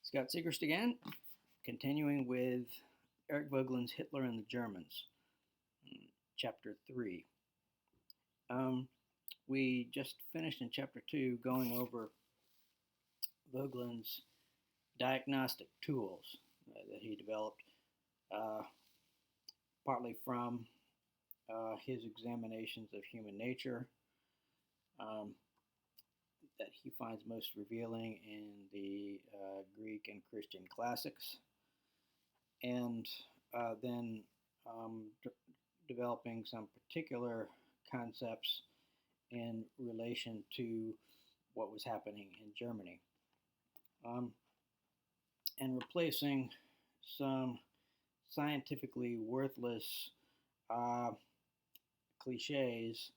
Scott Segrist again, continuing with Eric Voegelin's Hitler and the Germans, Chapter 3. Um, we just finished in Chapter 2 going over Voegelin's diagnostic tools that he developed, uh, partly from his examinations of human nature, um, that he finds most revealing in the Greek and Christian classics, and then developing some particular concepts in relation to what was happening in Germany, um, and replacing some scientifically worthless uh, cliches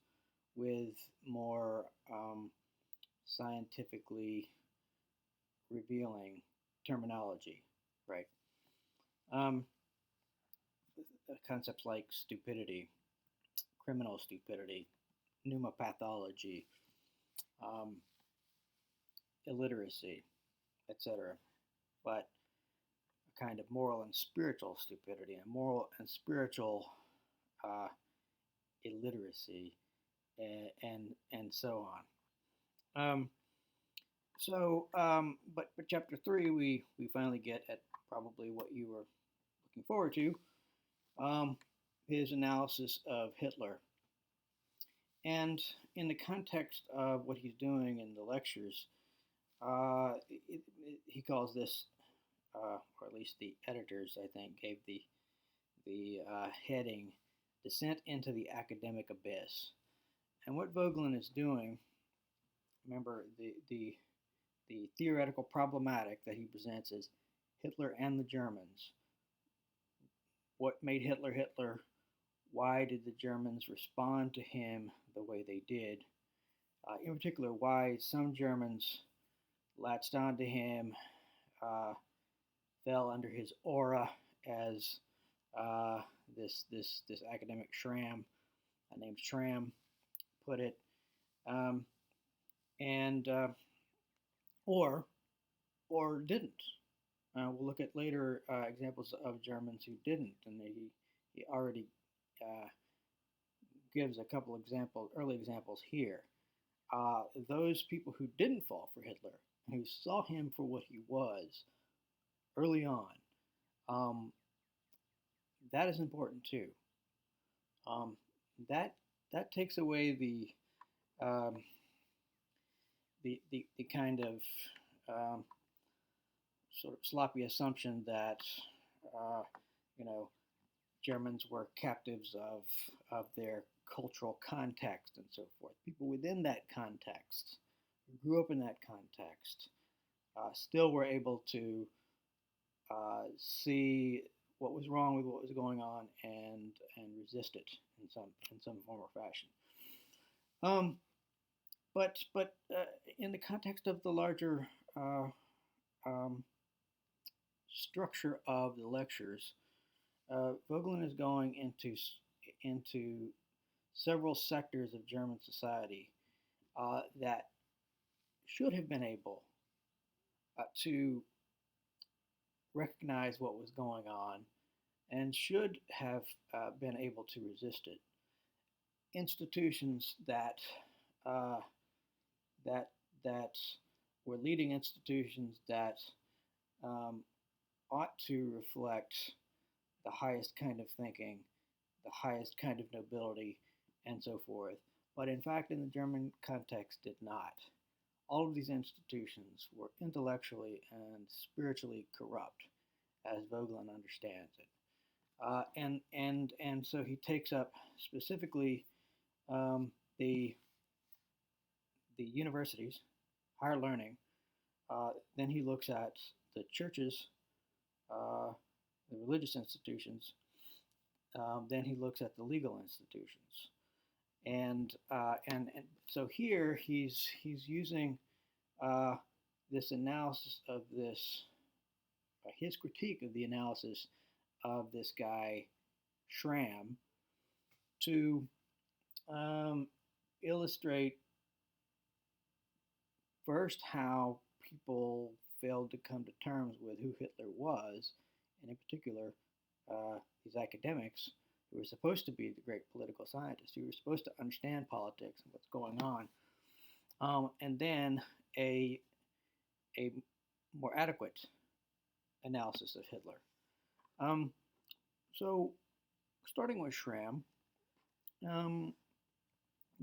with more scientifically revealing terminology, right? Um, Concepts like stupidity, criminal stupidity, pneumopathology, um, illiteracy, etc. But a kind of moral and spiritual stupidity, and moral and spiritual uh, illiteracy, and so on. But chapter 3, we finally get at probably what you were looking forward to, his analysis of Hitler. And in the context of what he's doing in the lectures, he calls this, or at least the editors, I think, gave the heading "Descent into the Academic Abyss." And what Voegelin is doing, remember, the theoretical problematic that he presents is Hitler and the Germans. What made Hitler Hitler? Why did the Germans respond to him the way they did? In particular, why some Germans latched onto him, fell under his aura, as this academic Schramm, named Schramm, put it, and or didn't. We'll look at later examples of Germans who didn't, and he already gives a couple early examples here. Those people who didn't fall for Hitler, who saw him for what he was early on, that is important too. That takes away the kind of sort of sloppy assumption that uh, you know Germans were captives of their cultural context and so forth. People within that context, who grew up in that context, still were able to see what was wrong with what was going on and resist it in some form or fashion. But in the context of the larger um, structure of the lectures, Voegelin is going into several sectors of German society that should have been able to recognize what was going on and should have been able to resist it. Institutions that were leading institutions that ought to reflect the highest kind of thinking, the highest kind of nobility, and so forth, but in fact in the German context did not. All of these institutions were intellectually and spiritually corrupt, as Voegelin understands it. And so he takes up specifically the universities, higher learning. Then he looks at the churches, the religious institutions. Then he looks at the legal institutions, and so here he's using this analysis of this, his critique of the analysis of this guy Schramm, to illustrate first how people failed to come to terms with who Hitler was, and in particular, these academics who were supposed to be the great political scientists, who were supposed to understand politics and what's going on, and then a more adequate analysis of Hitler. Um, so, starting with Schramm,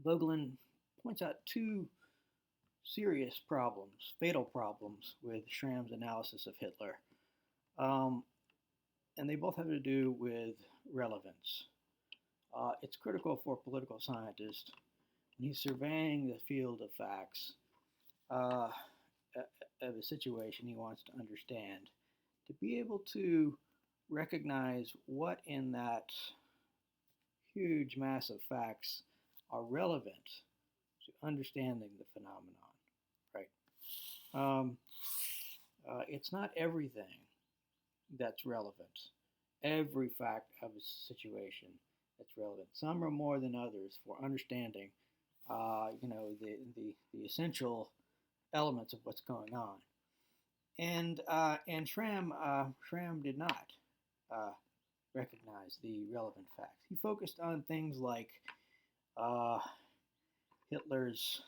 Voegelin points out two serious problems, fatal problems, with Schramm's analysis of Hitler. And they both have to do with relevance. It's critical for a political scientist when he's surveying the field of facts of a situation he wants to understand to be able to recognize what in that huge mass of facts are relevant to understanding the phenomenon, right? It's not everything that's relevant, every fact of a situation that's relevant. Some are more than others for understanding, the essential elements of what's going on. And Schramm did not recognize the relevant facts. He focused on things like Hitler's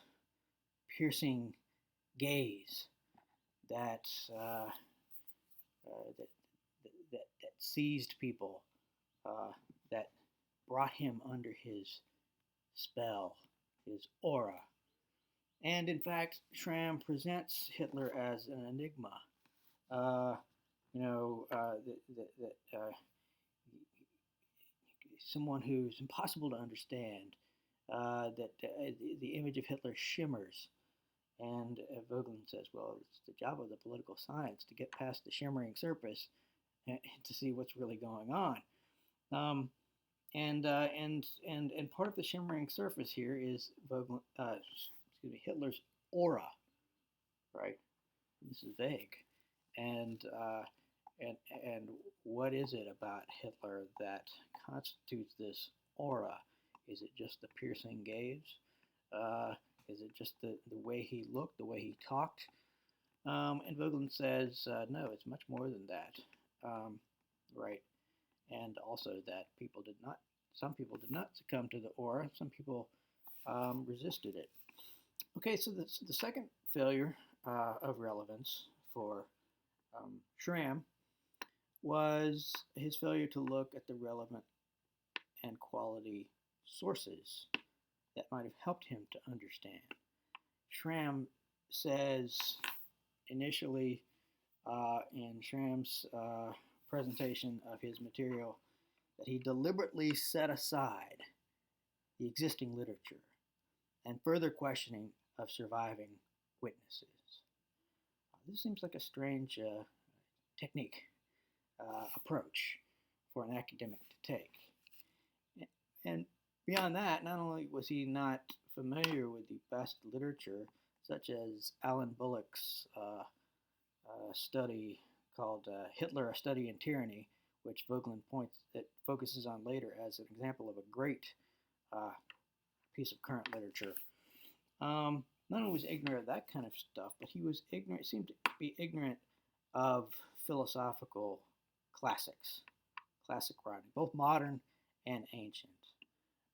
piercing gaze that that seized people, that brought him under his spell, his aura. And in fact, Schramm presents Hitler as an enigma. Someone who's impossible to understand. That the image of Hitler shimmers. And Voegelin says, well, it's the job of the political science to get past the shimmering surface and to see what's really going on. And part of the shimmering surface here is Hitler's aura, right? This is vague, and what is it about Hitler that constitutes this aura? Is it just the piercing gaze? Is it just the way he looked, the way he talked? And Voegelin says, no, it's much more than that, right? And also that some people did not succumb to the aura. Some people resisted it. Okay, so the second failure of relevance for Schramm was his failure to look at the relevant and quality sources that might have helped him to understand. Schramm says initially in Schramm's presentation of his material that he deliberately set aside the existing literature and further questioning of surviving witnesses. This seems like a strange technique, approach for an academic to take. And beyond that, not only was he not familiar with the best literature, such as Alan Bullock's study called Hitler, A Study in Tyranny, which Voegelin focuses on later as an example of a great piece of current literature. Not only was he ignorant of that kind of stuff, but he was ignorant, seemed to be ignorant of philosophical classics, classic writing, both modern and ancient.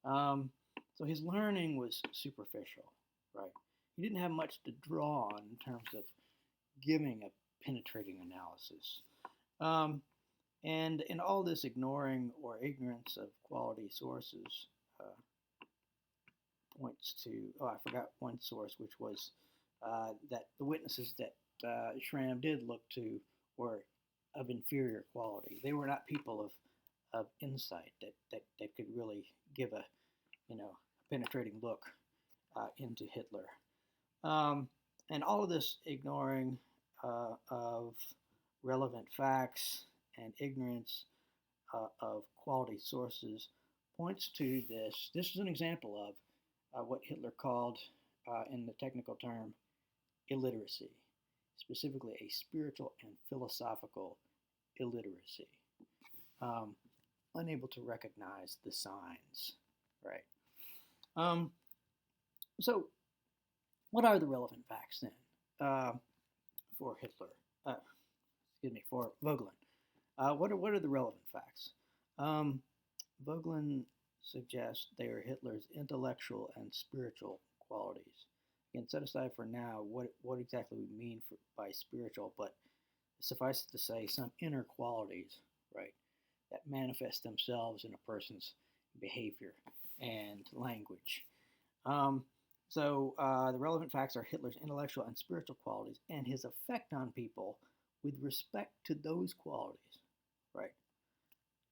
So his learning was superficial, right? He didn't have much to draw on in terms of giving a penetrating analysis. And in all this ignoring or ignorance of quality sources points to, I forgot one source, which was that the witnesses that Schramm did look to were of inferior quality. They were not people of insight that could really give a penetrating look into Hitler. And all of this ignoring of relevant facts and ignorance of quality sources points to this. This is an example of what Hitler called, in the technical term, illiteracy, specifically a spiritual and philosophical illiteracy, unable to recognize the signs, right? So what are the relevant facts then for Hitler? for Voegelin. What are the relevant facts? Um, Voegelin suggests they are Hitler's intellectual and spiritual qualities. Again, set aside for now what exactly we mean by spiritual, but suffice it to say, some inner qualities, right, that manifest themselves in a person's behavior and language. Um, the relevant facts are Hitler's intellectual and spiritual qualities and his effect on people with respect to those qualities, right?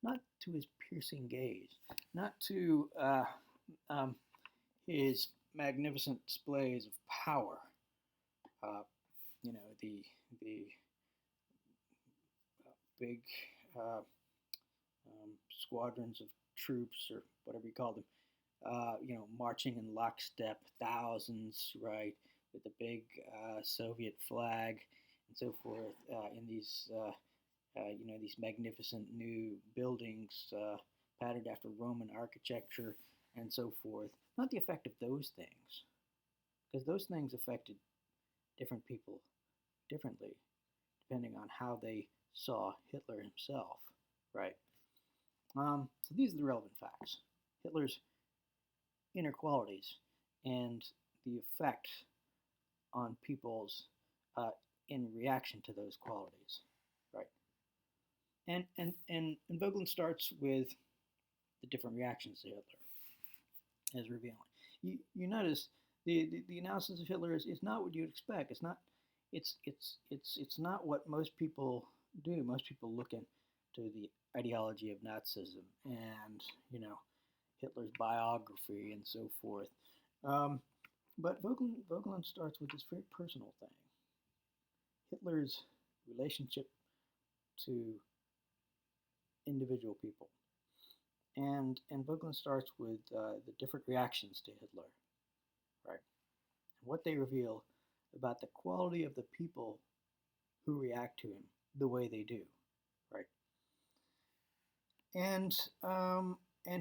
Not to his piercing gaze, not to his magnificent displays of power. Uh, the big uh, squadrons of troops or whatever you call them, marching in lockstep, thousands, right, with the big Soviet flag and so forth in these magnificent new buildings patterned after Roman architecture and so forth. Not the effect of those things, because those things affected different people differently, depending on how they saw Hitler himself, right? So these are the relevant facts. Hitler's inner qualities and the effect on people's in reaction to those qualities, right? And Voegelin starts with the different reactions to Hitler as revealing. You notice the analysis of Hitler is not what you'd expect. It's not what most people do. Most people look into the ideology of Nazism and Hitler's biography and so forth. But Voegelin starts with this very personal thing: Hitler's relationship to individual people. And Voegelin starts with the different reactions to Hitler, right? And what they reveal about the quality of the people who react to him the way they do, right? And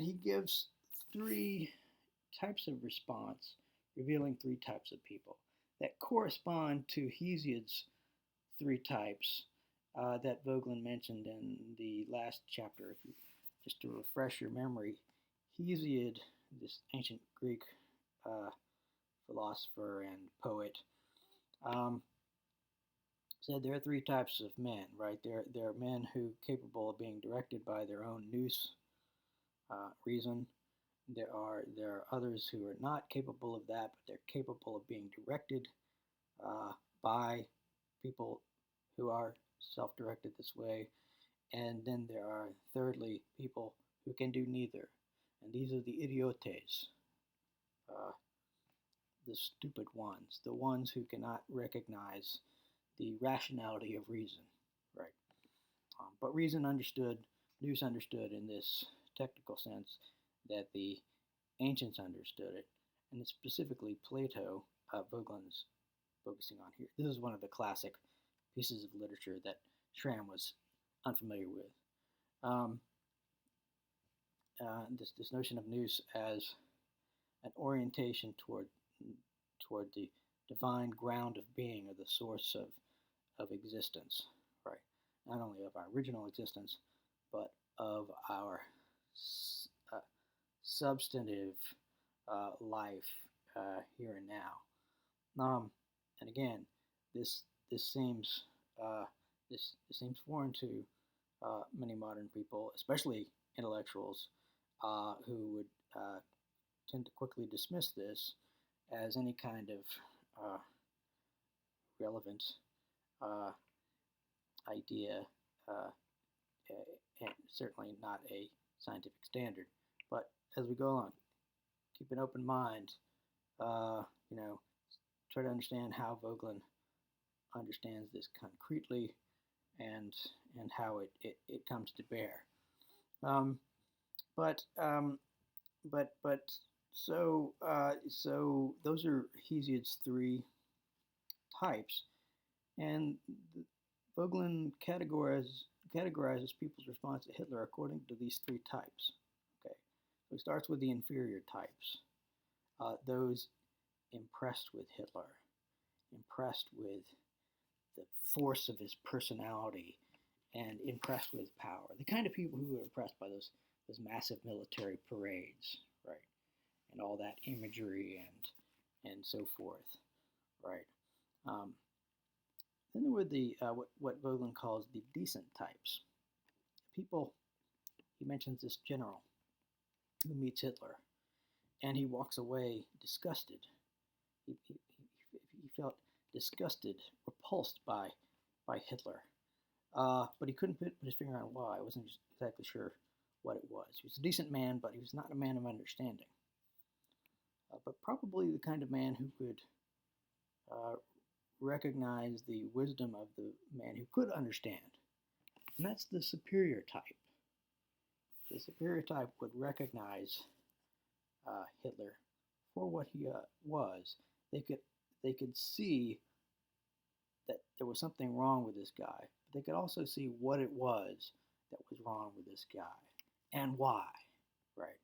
he gives three types of response, revealing three types of people that correspond to Hesiod's three types that Voegelin mentioned in the last chapter. Just to refresh your memory, Hesiod, this ancient Greek philosopher and poet, said there are three types of men, right? There are men who are capable of being directed by their own nous, reason. There are others who are not capable of that, but they're capable of being directed by people who are self-directed this way. And then there are, thirdly, people who can do neither. And these are the idiotes, the stupid ones, the ones who cannot recognize the rationality of reason, right? But reason understood, nous understood in this technical sense that the ancients understood it, and it's specifically Plato, Voegelin's focusing on here. This is one of the classic pieces of literature that Schramm was unfamiliar with. This notion of nous as an orientation toward the divine ground of being, or the source of existence, right? Not only of our original existence, but of our substantive life here and now. And again, this seems foreign to many modern people, especially intellectuals, who would tend to quickly dismiss this as any kind of relevant idea, and certainly not a scientific standard. But as we go along, keep an open mind. Try to understand how Voegelin understands this concretely, and how it comes to bear. So those are Hesiod's three types, and Voegelin categorizes people's response to Hitler according to these three types. Okay, so he starts with the inferior types, those impressed with Hitler, impressed with the force of his personality and impressed with his power. The kind of people who were impressed by those massive military parades, right, and all that imagery and so forth, right. Um, then there were the what Voegelin calls the decent types. People, he mentions this general who meets Hitler, and he walks away disgusted. He felt disgusted, repulsed by Hitler, but he couldn't put his finger on why. I wasn't exactly sure what it was. He was a decent man, but he was not a man of understanding. But probably the kind of man who could recognize the wisdom of the man who could understand. And that's the superior type. The superior type would recognize Hitler for what he was. They could see that there was something wrong with this guy, but they could also see what it was that was wrong with this guy and why, right?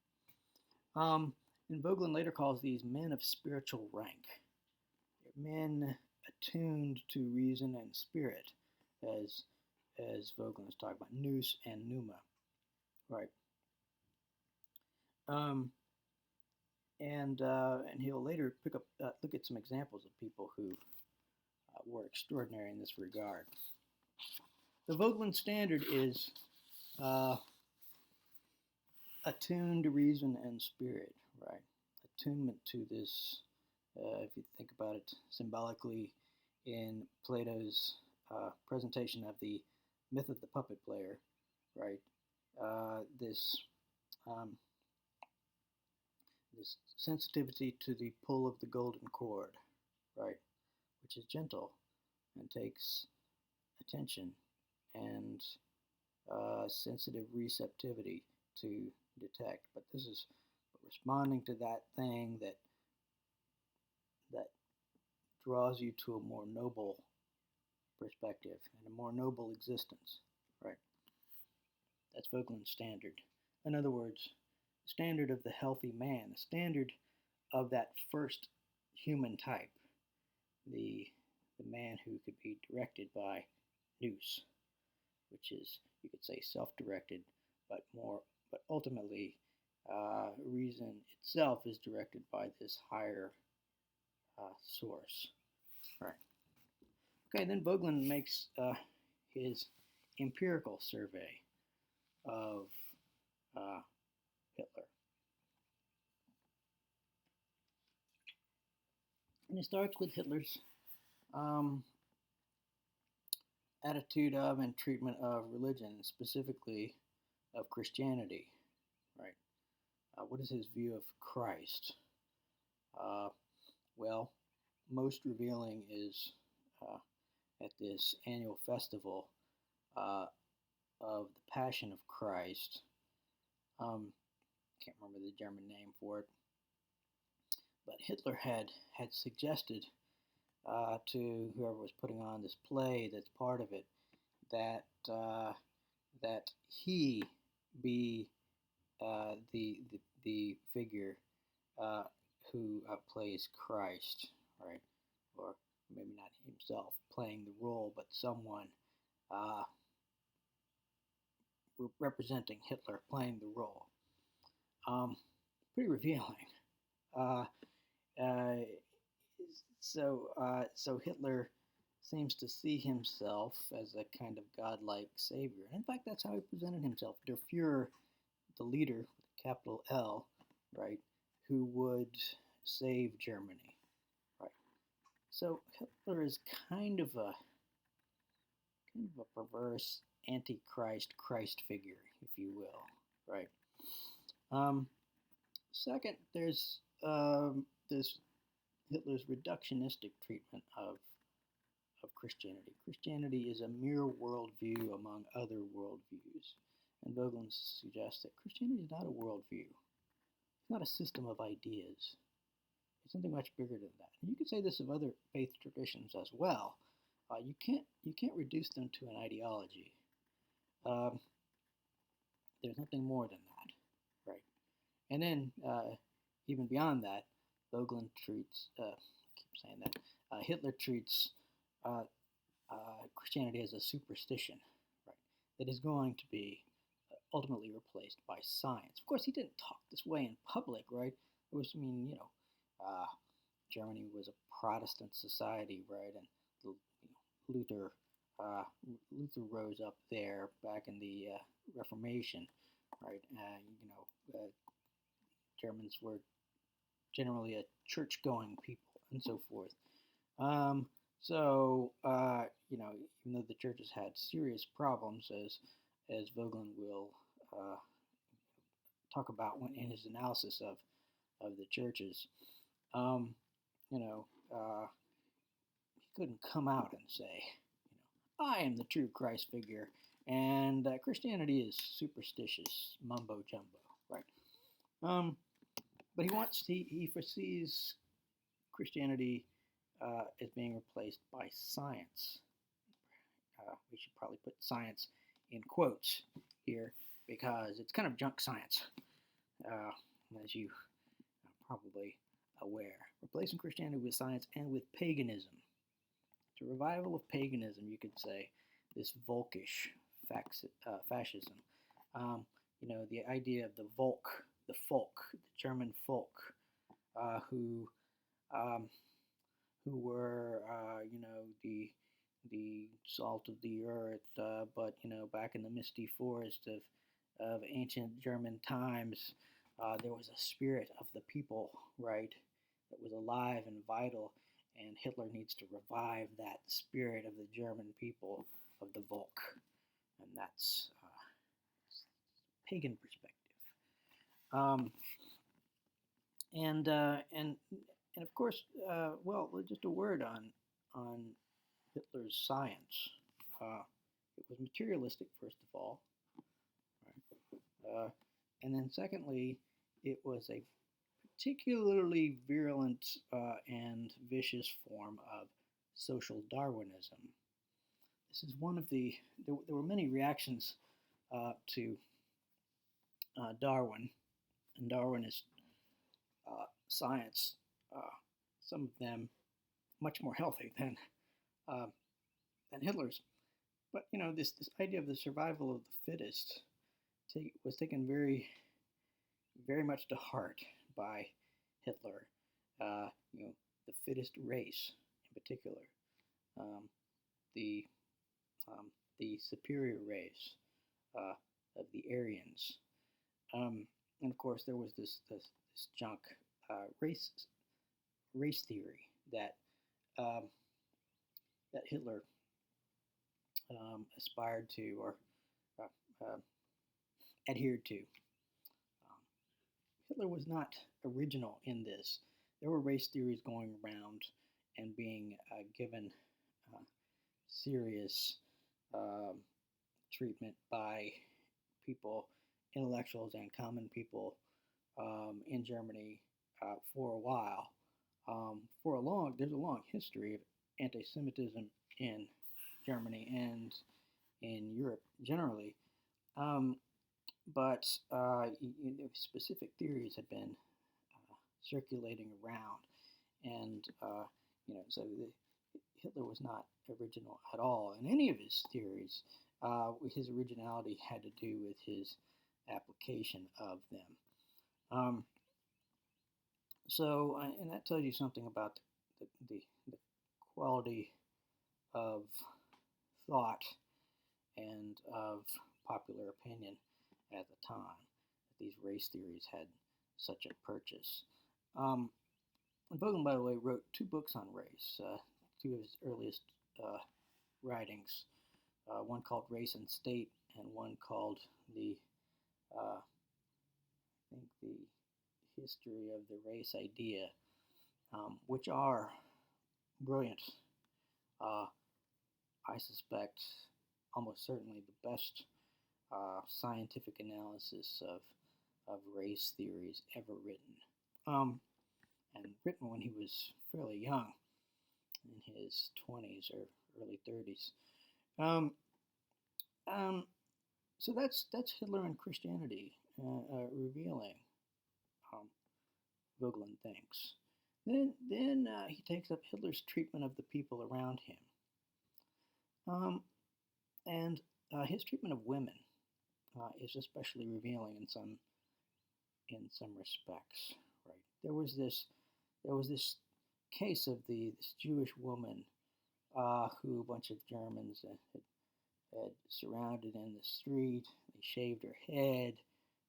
And Voegelin later calls these men of spiritual rank. They're men attuned to reason and spirit, as Voegelin is talking about, nous and pneuma, right? And he'll later look at some examples of people who were extraordinary in this regard. The Voegelin standard is attuned to reason and spirit, right? Attunement to this, if you think about it symbolically, in Plato's presentation of the myth of the puppet player, right? This sensitivity to the pull of the golden cord, right? Which is gentle and takes attention and sensitive receptivity to detect. But this is responding to that thing that draws you to a more noble perspective and a more noble existence, right? That's Voegelin's standard. In other words, the standard of the healthy man, the standard of that first human type, the man who could be directed by nous, which is, you could say, self-directed, but ultimately, reason itself is directed by this higher source. Right. Okay, then Voegelin makes his empirical survey of Hitler. And he starts with Hitler's attitude of and treatment of religion, specifically of Christianity, right? What is his view of Christ? Well, most revealing is at this annual festival of the Passion of Christ. Can't remember the German name for it, but Hitler had suggested to whoever was putting on this play that's part of it that he be the figure who plays Christ, right? Or maybe not himself playing the role, but someone representing Hitler playing the role. Pretty revealing. So Hitler seems to see himself as a kind of godlike savior. And in fact, that's how he presented himself. Der Fuhrer, the leader, capital L, right, who would save Germany, right? So Hitler is kind of a perverse antichrist Christ figure, if you will, right? Second, there's this Hitler's reductionistic treatment of Christianity. Christianity is a mere worldview among other worldviews. And Voegelin suggests that Christianity is not a worldview. It's not a system of ideas. It's something much bigger than that. And you could say this of other faith traditions as well. You can't reduce them to an ideology. There's nothing more than that, right? And then even beyond that, Voegelin treats, Hitler treats Christianity as a superstition, right, that is going to be ultimately replaced by science. Of course, he didn't talk this way in public, right? It was, I mean, Germany was a Protestant society, right, and Luther, uh, Luther rose up there back in the Reformation, right? Germans were generally a church-going people, and so forth. Um, even though the churches had serious problems, as Voegelin will uh, talk about in his analysis of the churches, um, you know, he couldn't come out and say, I am the true Christ figure, and Christianity is superstitious mumbo jumbo, right? Um, but he foresees Christianity is being replaced by science. We should probably put science in quotes here because it's kind of junk science, as you are probably aware. Replacing Christianity with science and with paganism. It's a revival of paganism, you could say, this Volkish fascism. The idea of the Volk, the folk, the German folk, who um, were, the salt of the earth, but back in the misty forest of ancient German times, there was a spirit of the people, right, that was alive and vital, and Hitler needs to revive that spirit of the German people, of the Volk, and that's pagan perspective. Um, and of course, just a word on Hitler's science. It was materialistic, first of all, right? And then secondly, it was a particularly virulent and vicious form of social Darwinism. This is one of there were many reactions to Darwin and Darwinist science, some of them much more healthy uh, than Hitler's. But this idea of the survival of the fittest was taken very, very much to heart by Hitler. Uh, you know, the fittest race, in particular, um, the the superior race of the Aryans, and of course there was this junk race theory um, that Hitler aspired to or adhered to. Hitler was not original in this. There were race theories going around and being given uh, serious um, treatment by people, intellectuals, and common people in Germany for a while. There's a long history of anti-Semitism in Germany and in Europe generally. Um, but specific theories had been circulating around, and so Hitler was not original at all in any of his theories. His originality had to do with his application of them. And that tells you something about the quality of thought and of popular opinion at the time that these race theories had such a purchase. Voegelin, by the way, wrote 2 books on race, 2 of his earliest writings, one called Race and State, and one called the History of the Race Idea, which are brilliant. I suspect almost certainly the best scientific analysis of race theories ever written, and written when he was fairly young, in his 20s or early 30s. So that's Hitler and Christianity revealing, Voegelin thinks. Then he takes up Hitler's treatment of the people around him. Um, and his treatment of women is especially revealing in some respects. Right? There was this case of this Jewish woman who a bunch of Germans had surrounded in the street. They shaved her head,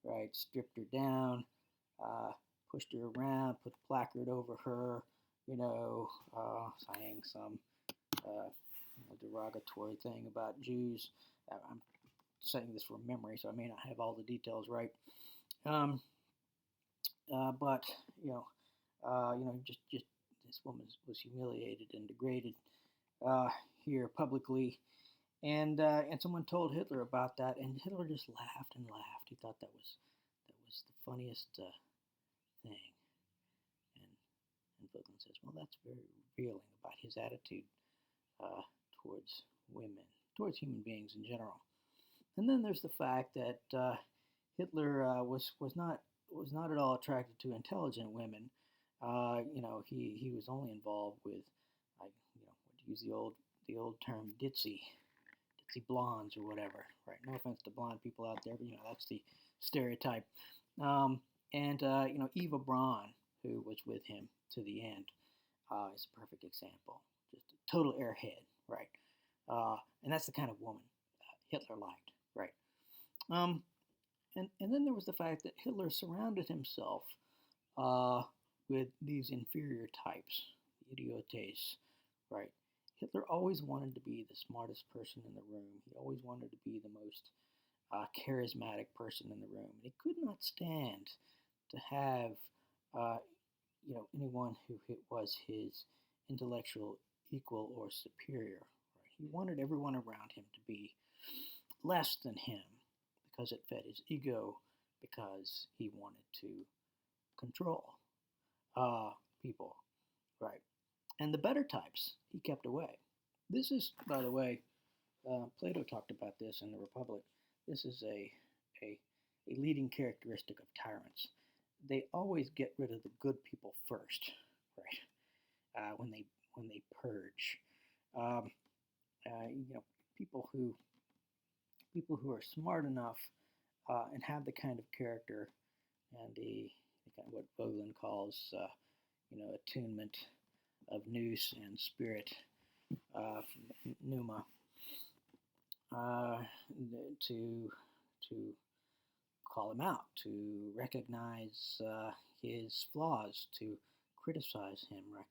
right? Stripped her down, uh, pushed her around, put a placard over her, saying some uh, derogatory thing about Jews. I'm saying this from memory, so I may not have all the details right. Um, but you know, just this woman was humiliated and degraded uh, here publicly, and someone told Hitler about that, and Hitler just laughed and laughed. He thought that was the funniest thing, and and Voegelin says, well, that's very revealing about his attitude uh, towards women, towards human beings in general. And then there's the fact that Hitler was not at all attracted to intelligent women. He was only involved with, to use the old term, ditzy blondes or whatever. Right? No offense to blonde people out there, but that's the stereotype. Um, and Eva Braun, who was with him to the end, is a perfect example. Just a total airhead, right? And that's the kind of woman Hitler liked, right? Um, and then there was the fact that Hitler surrounded himself uh, with these inferior types, idiotes, right? Hitler always wanted to be the smartest person in the room. He always wanted to be the most charismatic person in the room. And he could not stand to have, uh, anyone who was his intellectual equal or superior. Right? He wanted everyone around him to be less than him because it fed his ego, because he wanted to control uh, people, right? And the better types he kept away. This is, by the way, Plato talked about this in the Republic. This is a, a leading characteristic of tyrants. They always get rid of the good people first, right? When they purge, um, you know, people who people who are smart enough and have the kind of character and the kind of what Voegelin calls, attunement of nous and spirit, pneuma, uh, to to call him out, to recognize his flaws, to criticize him. Right?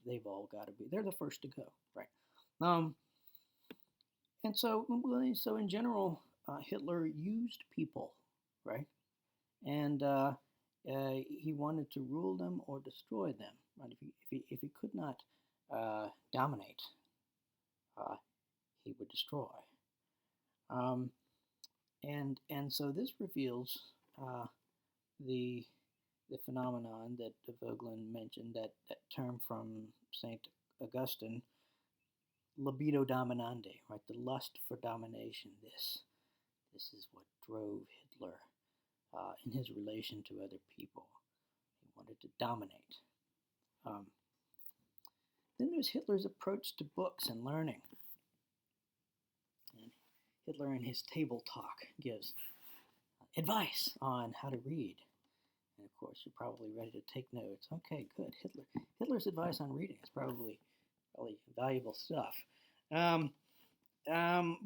They've all got to be. They're the first to go. Right. Um, and so in general, Hitler used people. Right. And he wanted to rule them or destroy them. Right? If he could not dominate, uh, he would destroy. Um, and so this reveals the the phenomenon that Voegelin mentioned, that term from Saint Augustine, libido dominandi, right? The lust for domination. This is what drove Hitler in his relation to other people. He wanted to dominate. Um, then there's Hitler's approach to books and learning. And Hitler, in his table talk, gives advice on how to read. And of course, you're probably ready to take notes. Okay, good. Hitler's advice on reading is probably valuable stuff. Um,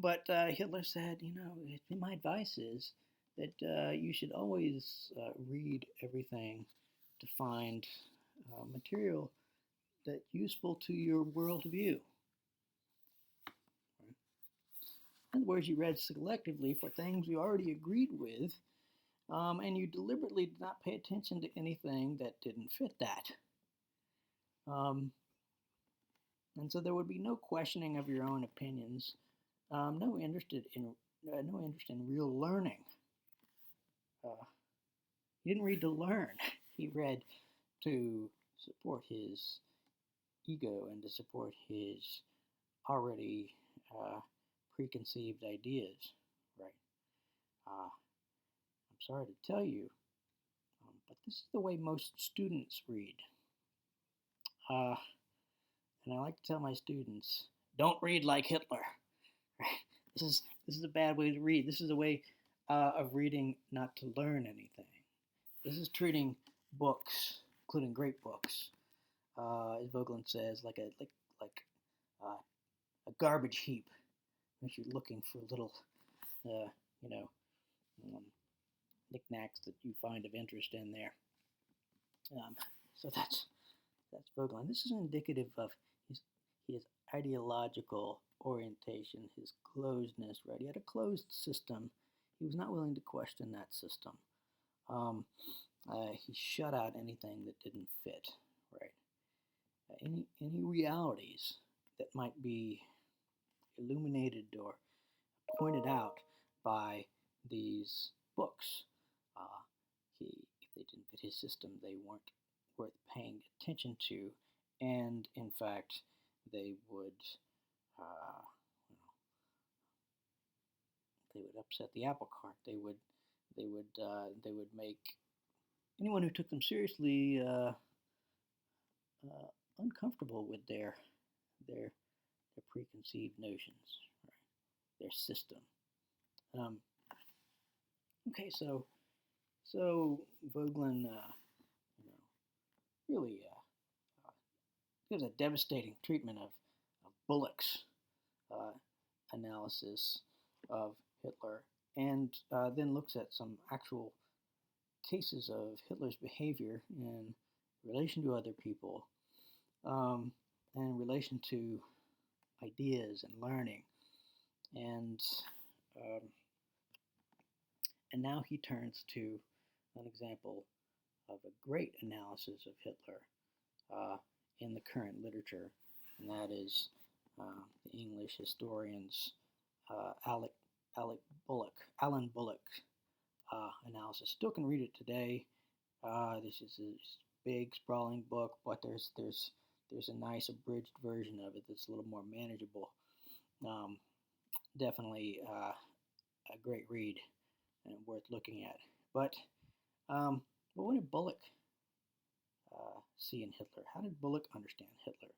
but Hitler said, my advice is that you should always read everything to find material that's useful to your worldview. In other words, you read selectively for things you already agreed with, and you deliberately did not pay attention to anything that didn't fit that. And so there would be no questioning of your own opinions, no interest in real learning. He didn't read to learn. He read to support his ego and to support his already preconceived ideas, right? I'm sorry to tell you, but this is the way most students read. And I like to tell my students, don't read like Hitler. Right? This is a bad way to read. This is a way of reading not to learn anything. This is treating books, including great books, as Voegelin says, like uh, a garbage heap. If you're looking for little, uh, you know, um, knickknacks that you find of interest in there. So that's Voegelin. This is indicative of his ideological orientation, his closedness. Right, he had a closed system. He was not willing to question that system. Um, he shut out anything that didn't fit. Right, any realities that might be illuminated or pointed out by these books. Uh, if they didn't fit his system, they weren't worth paying attention to, and in fact, they would, uh, they would upset the apple cart. They would make anyone who took them seriously uncomfortable with their their preconceived notions, right? Their system. Um, okay, so Voegelin, you know, really gives a devastating treatment of Bullock's uh, analysis of Hitler, and then looks at some actual cases of Hitler's behavior in relation to other people, um, and in relation to ideas and learning, and um, and now he turns to an example of a great analysis of Hitler uh, in the current literature, and that is the English historian's Alec Bullock, Alan Bullock analysis. Still can read it today. This is a big, sprawling book, but there's a nice abridged version of it that's a little more manageable. Um, Definitely a great read and worth looking at. But what did Bullock see in Hitler? How did Bullock understand Hitler?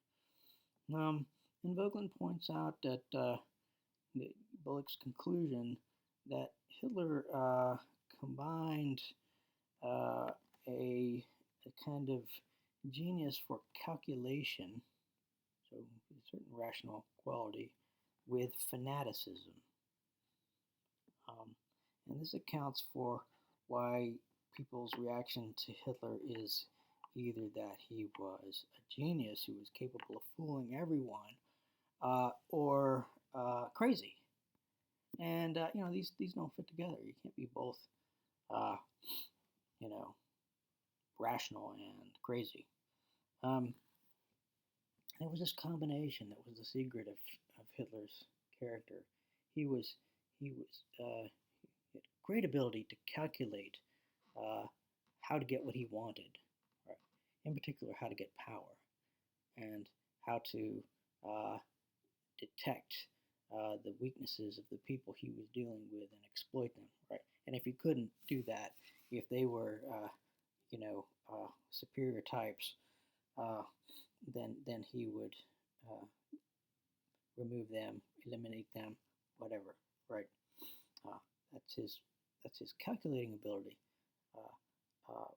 And Voegelin points out that Bullock's conclusion that Hitler combined uh, a, a kind of genius for calculation, so a certain rational quality, with fanaticism. And this accounts for why people's reaction to Hitler is either that he was a genius who was capable of fooling everyone, or crazy. And these don't fit together. You can't be both, uh, you know, rational and crazy. Um, it was this combination that was the secret of Hitler's character. He was he had great ability to calculate how to get what he wanted, right? In particular, how to get power and how to uh, detect the weaknesses of the people he was dealing with and exploit them, right? And if he couldn't do that, if they were, superior types, uh, then he would uh, remove them, eliminate them, whatever, right? Uh, that's his calculating ability, uh,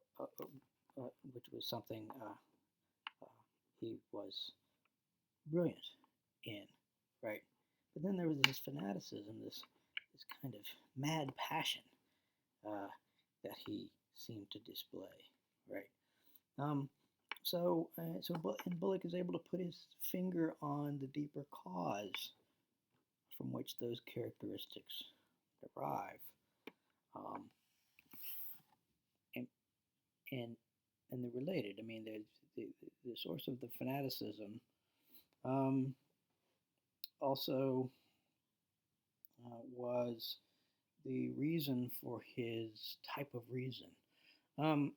which was something he was brilliant in, right? But then there was this fanaticism, this kind of mad passion uh, that he seemed to display, right? Um, and Bullock is able to put his finger on the deeper cause from which those characteristics derive, um, and and and they're related. I mean, the source of the fanaticism um, also was the reason for his type of reason. Um,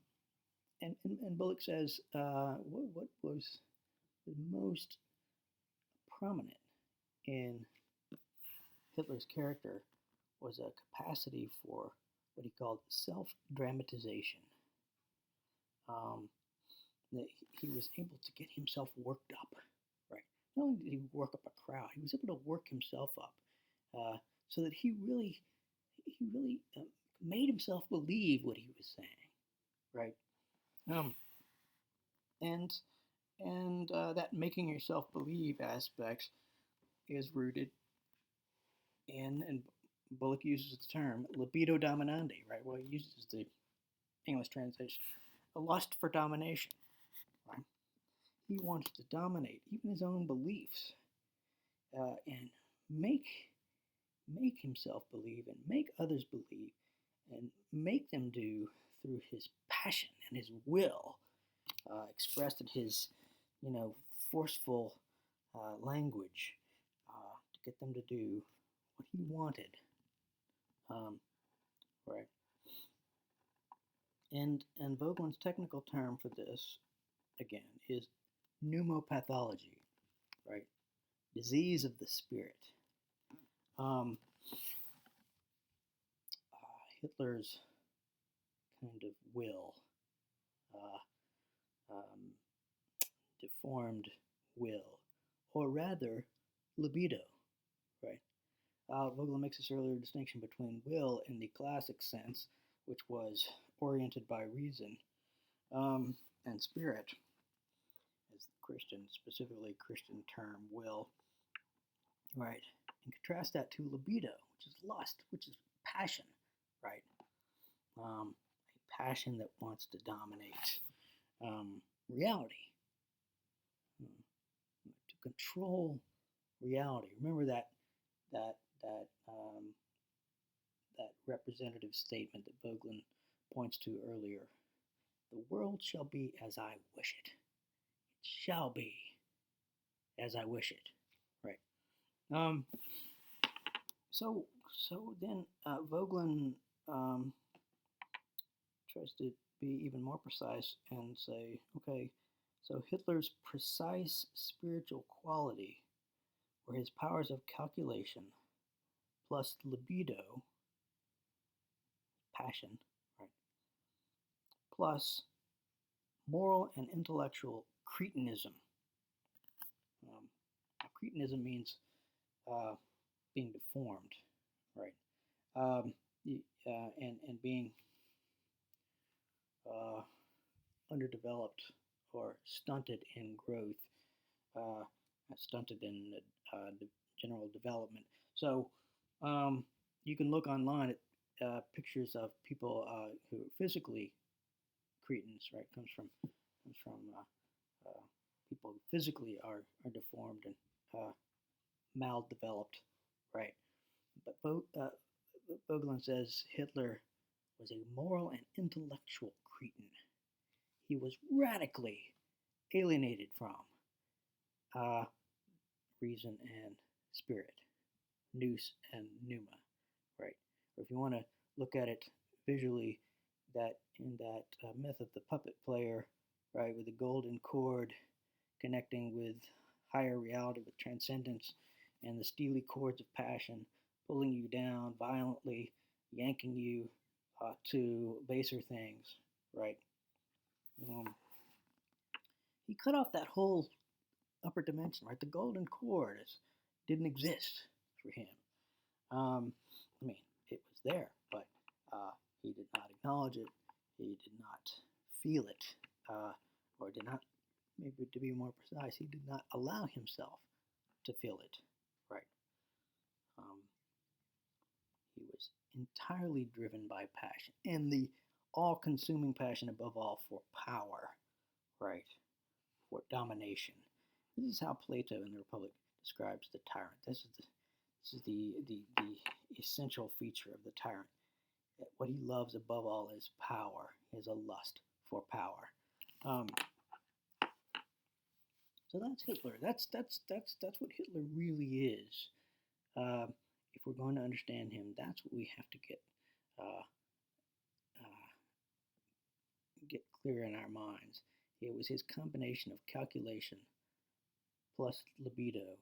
and Bullock says what was the most prominent in Hitler's character was a capacity for what he called self-dramatization. Um, that he was able to get himself worked up, right? Not only did he work up a crowd, he was able to work himself up so that he really made himself believe what he was saying, right? Um, and that making yourself believe aspect is rooted and Bullock uses the term libido dominandi, right? Well, he uses the English translation, a lust for domination, right? He wants to dominate even his own beliefs and make make himself believe and make others believe and make them do through his passion and his will, expressed in his, you know, forceful language to get them to do what he wanted. Right. And Vogelin's technical term for this, again, is pneumopathology, right? Disease of the spirit. Um, Hitler's kind of will, um, deformed will, or rather, libido, right? Vogelin makes this earlier distinction between will in the classic sense, which was oriented by reason, and spirit, as the Christian, specifically Christian term will, right? And contrast that to libido, which is lust, which is passion, right? A passion that wants to dominate reality, to control reality. Remember that that um, that representative statement that Vogelin points to earlier. The world shall be as I wish it. It shall be as I wish it. Right. Um, so then Vogelin tries to be even more precise and say, okay, so Hitler's precise spiritual quality were his powers of calculation plus libido, passion, right, plus moral and intellectual cretinism. Um, Cretinism means being deformed, right? Um, and being uh, underdeveloped or stunted in growth, uh, stunted in the general development. So you can look online at pictures of people who are physically cretins, right? Comes from people who physically are deformed and maldeveloped, right? But Vogelin says Hitler was a moral and intellectual cretin. He was radically alienated from uh, reason and spirit, nous and pneuma, right? Or if you want to look at it visually, that in that myth of the puppet player, right, with the golden cord connecting with higher reality, with transcendence, and the steely cords of passion pulling you down violently, yanking you to baser things, right? Um, he cut off that whole upper dimension, right? The golden cord didn't exist for him. I mean, it was there, but he did not acknowledge it. He did not feel it, or did not, maybe to be more precise, he did not allow himself to feel it, right? Um, he was entirely driven by passion, and the all-consuming passion above all for power, right? For domination. This is how Plato in the Republic describes the tyrant. This is the essential feature of the tyrant. What he loves above all is power. He has a lust for power. So that's Hitler. That's what Hitler really is. If we're going to understand him, that's what we have to uh, get clear in our minds. It was his combination of calculation plus libido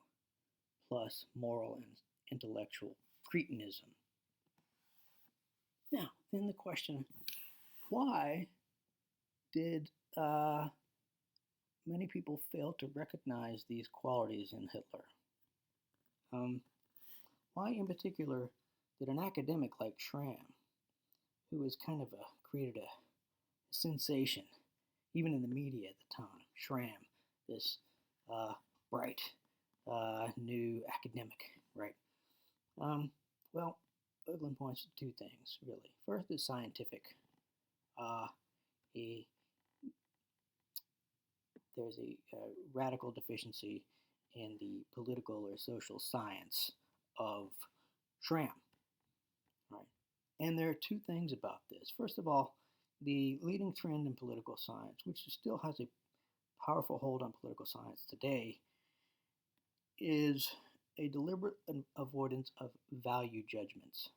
plus moral and intellectual cretinism. Now, then the question, why did many people fail to recognize these qualities in Hitler? why in particular did an academic like Schramm, who was kind of created a sensation, even in the media at the time, Schramm, this uh, bright new academic, right? Um, well, Voegelin points to two things, really. First is scientific. Uh, he, there's a radical deficiency in the political or social science of Schramm, right? And there are two things about this. First of all, the leading trend in political science, which still has a powerful hold on political science today, is a deliberate avoidance of value judgments.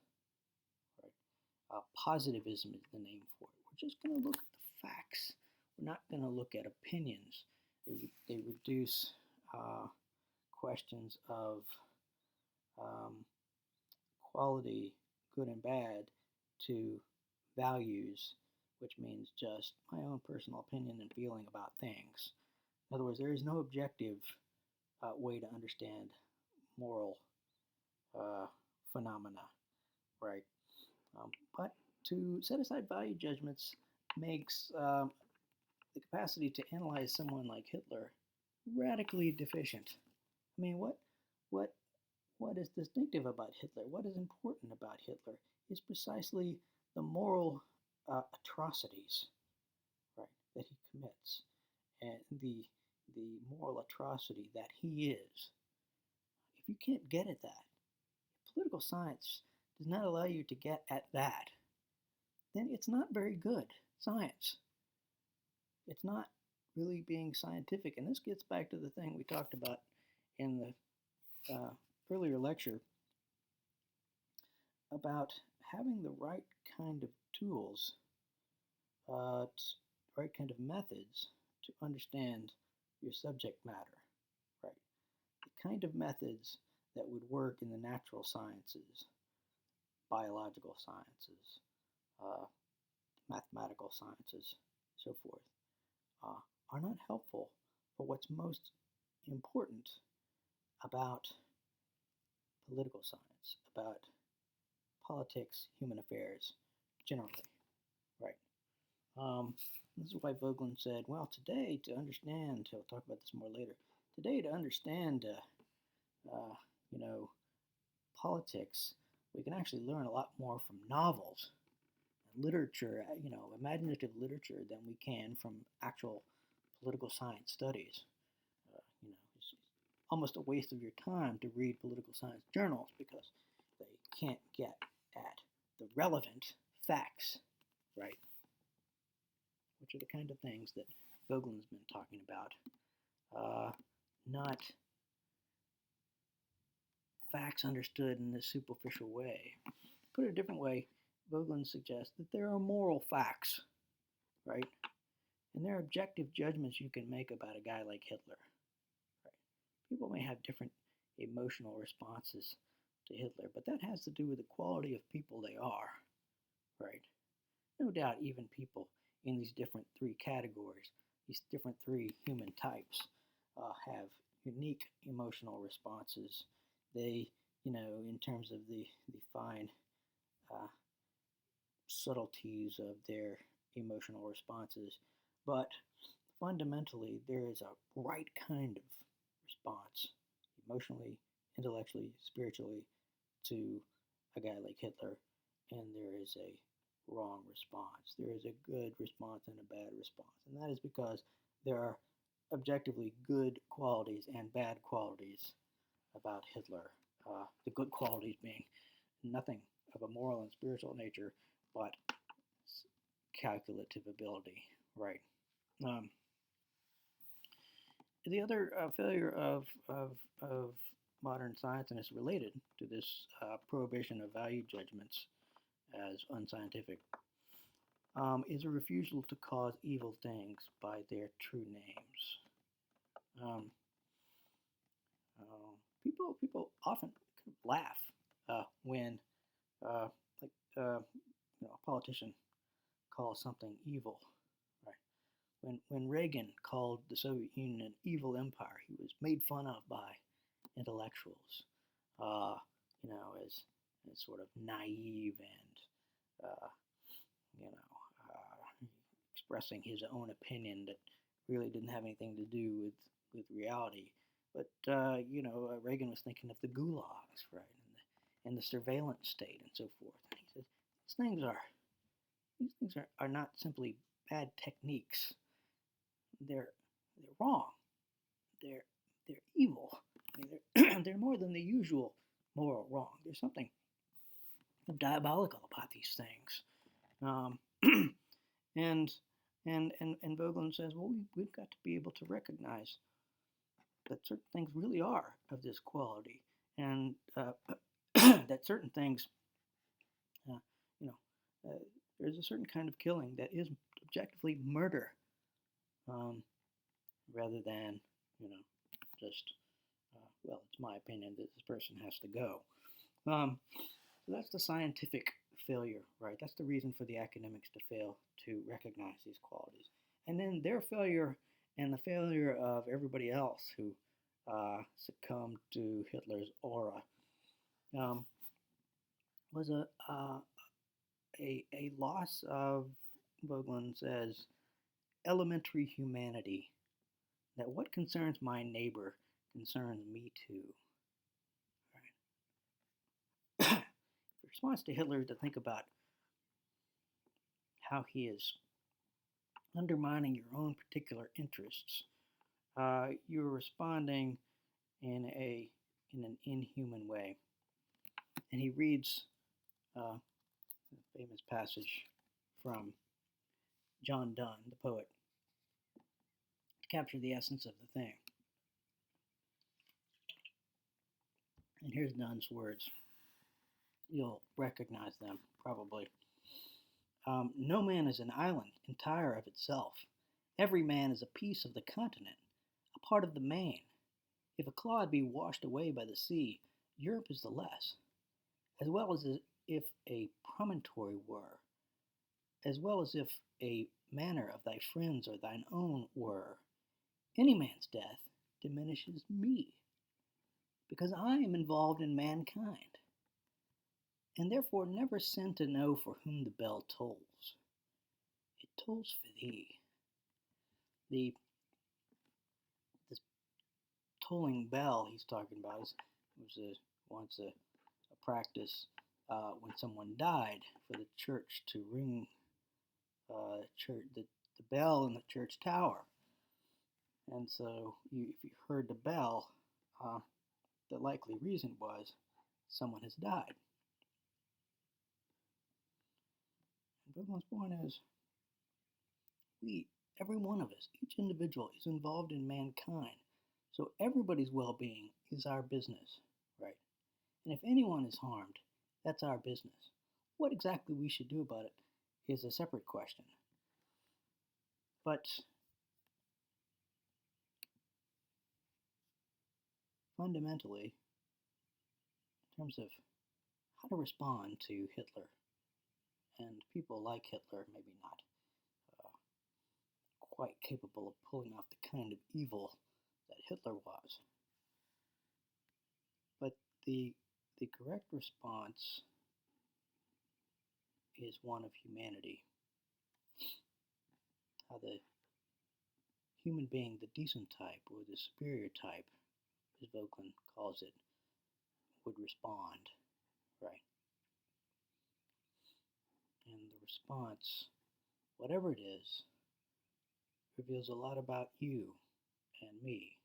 Right? Positivism is the name for it. We're just going to look at the facts. We're not going to look at opinions. They reduce questions of um, quality, good and bad, to values, which means just my own personal opinion and feeling about things. In other words, there is no objective way to understand moral uh, phenomena, right? But to set aside value judgments makes the capacity to analyze someone like Hitler radically deficient. I mean, what what is distinctive about Hitler? What is important about Hitler is precisely the moral atrocities, right, that he commits, and the moral atrocity that he is. If you can't get at that, if political science does not allow you to get at that, then it's not very good science. It's not really being scientific. And this gets back to the thing we talked about in the earlier lecture about having the right kind of tools, right kind of methods to understand your subject matter, right? The kind of methods that would work in the natural sciences, biological sciences, uh, mathematical sciences, so forth, are not helpful for what's most important about political science, about politics, human affairs, generally, right? This is why Voegelin said, well, today to understand, he'll talk about this more later, today to understand, you know, politics, we can actually learn a lot more from novels and literature, imaginative literature than we can from actual political science studies. It's almost a waste of your time to read political science journals because they can't get at the relevant facts, right? Which are the kind of things that Voegelin's been talking about. Not facts understood in this superficial way. Put it a different way, Voegelin suggests that there are moral facts, right? And there are objective judgments you can make about a guy like Hitler. Right? People may have different emotional responses to Hitler, but that has to do with the quality of people they are, right? No doubt even people in these different three categories, these different three human types, have unique emotional responses. They, in terms of the fine uh, subtleties of their emotional responses, but fundamentally there is a right kind of response, emotionally, intellectually, spiritually, to a guy like Hitler, and there is a wrong response. There is a good response and a bad response, and that is because there are objectively good qualities and bad qualities about Hitler. The good qualities being nothing of a moral and spiritual nature, but calculative ability, right? The other failure of modern science, and it's related to this prohibition of value judgments as unscientific, is a refusal to cause evil things by their true names. Um, people often laugh when like a politician calls something evil. Right? When Reagan called the Soviet Union an evil empire, he was made fun of by intellectuals. as sort of naive and you know, expressing his own opinion that really didn't have anything to do with reality. But Reagan was thinking of the gulags, right, and the surveillance state and so forth. And he says these things are not simply bad techniques. They're wrong. They're evil. I mean, they're more than the usual moral wrong. There's something diabolical about these things. Um, and and Voegelin says, well, we've got to be able to recognize that certain things really are of this quality, and that certain things, uh, you know, there's a certain kind of killing that is objectively murder, um, rather than, just, well, it's my opinion that this person has to go. So that's the scientific failure, right? That's the reason for the academics to fail to recognize these qualities. And then their failure and the failure of everybody else who succumbed to Hitler's aura um, was a loss of, Voegelin says, elementary humanity. That what concerns my neighbor concerns me too. Right? The response to Hitler is to think about how he is undermining your own particular interests. You're responding in an inhuman way. And he reads a famous passage from John Donne, the poet, to capture the essence of the thing. And here's Donne's words. You'll recognize them, probably. No man is an island entire of itself. Every man is a piece of the continent, a part of the main. If a clod be washed away by the sea, Europe is the less, as well as if a promontory were, as well as if a manor of thy friends or thine own were. Any man's death diminishes me, because I am involved in mankind, and therefore never sent to know for whom the bell tolls. It tolls for thee. This tolling bell he's talking about was once a practice when someone died, for the church to ring the bell in the church tower. And so if you heard the bell, the likely reason was someone has died. And Voegelin's point is, every one of us, each individual is involved in mankind. So everybody's well-being is our business, right? And if anyone is harmed, that's our business. What exactly we should do about it is a separate question. But fundamentally, in terms of how to respond to Hitler and people like Hitler, maybe not quite capable of pulling off the kind of evil that Hitler was. But the correct response is one of humanity. How the human being, the decent type or the superior type, as Voegelin calls it, would respond, right? And the response, whatever it is, reveals a lot about you and me.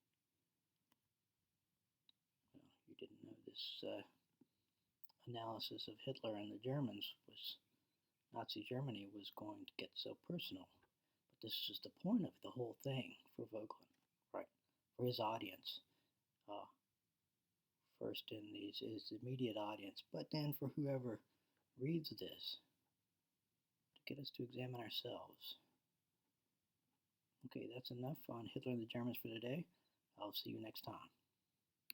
Well, you didn't know this analysis of Hitler and the Germans was Nazi Germany was going to get so personal. But this is just the point of the whole thing for Voegelin, right? For his audience. First in his immediate audience, but then for whoever reads this, to get us to examine ourselves. Okay, that's enough on Hitler and the Germans for today. I'll see you next time.